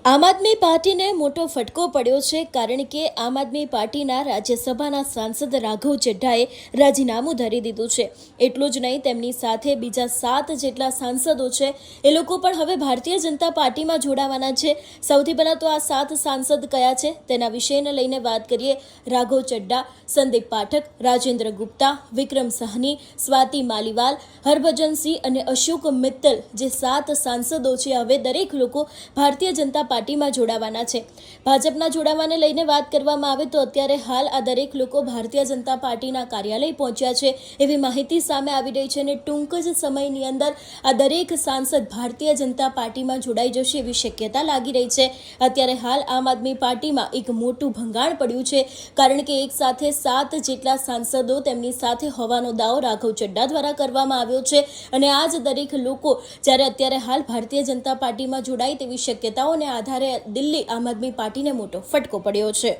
આમ આદમી પાર્ટીને મોટો ફટકો પડ્યો છે કારણ કે આમ આદમી પાર્ટીના રાજ્યસભાના સાંસદ રાઘવ ચડ્ઢાએ રાજીનામું ધરી દીધું છે। એટલું જ નહીં, તેમની સાથે બીજા 7 જેટલા સાંસદો છે એ લોકો પણ હવે ભારતીય જનતા પાર્ટીમાં જોડાવાના છે। સૌથી પહેલાં તો આ 7 સાંસદ કયા છે તેના વિષયને લઈને વાત કરીએ। રાઘવ ચડ્ઢા, સંદીપ પાઠક, રાજેન્દ્ર ગુપ્તા, વિક્રમ સાહની, સ્વાતિ માલીવાલ, હરભજનસિંહ અને અશોક મિત્તલ જે 7 સાંસદો છે હવે દરેક લોકો ભારતીય જનતા પાર્ટીમાં જોડાવાના છે। ભાજપના જોડાવાને લઈને વાત કરવામાં આવે તો અત્યારે હાલ આ દરેક લોકો ભારતીય જનતા પાર્ટીના કાર્યાલય પહોંચ્યા છે એવી માહિતી સામે આવી રહી છે અને ટૂંક જ સમયની અંદર આ દરેક સાંસદ ભારતીય જનતા પાર્ટીમાં જોડાઈ જશે એવી શક્યતા લાગી રહી છે। અત્યારે હાલ આમ આદમી પાર્ટીમાં એક મોટું ભંગાણ પડ્યું છે કારણ કે એક સાથે 7 જેટલા સાંસદો તેમની સાથે હોવાનો દાવો રાઘવ ચડ્ઢા દ્વારા કરવામાં આવ્યો છે અને આ જ દરેક લોકો જ્યારે અત્યારે હાલ ભારતીય જનતા પાર્ટીમાં જોડાય તેવી શક્યતાઓને આધારે દિલ્હી આમ આદમી પાર્ટીને મોટો ફટકો પડ્યો છે।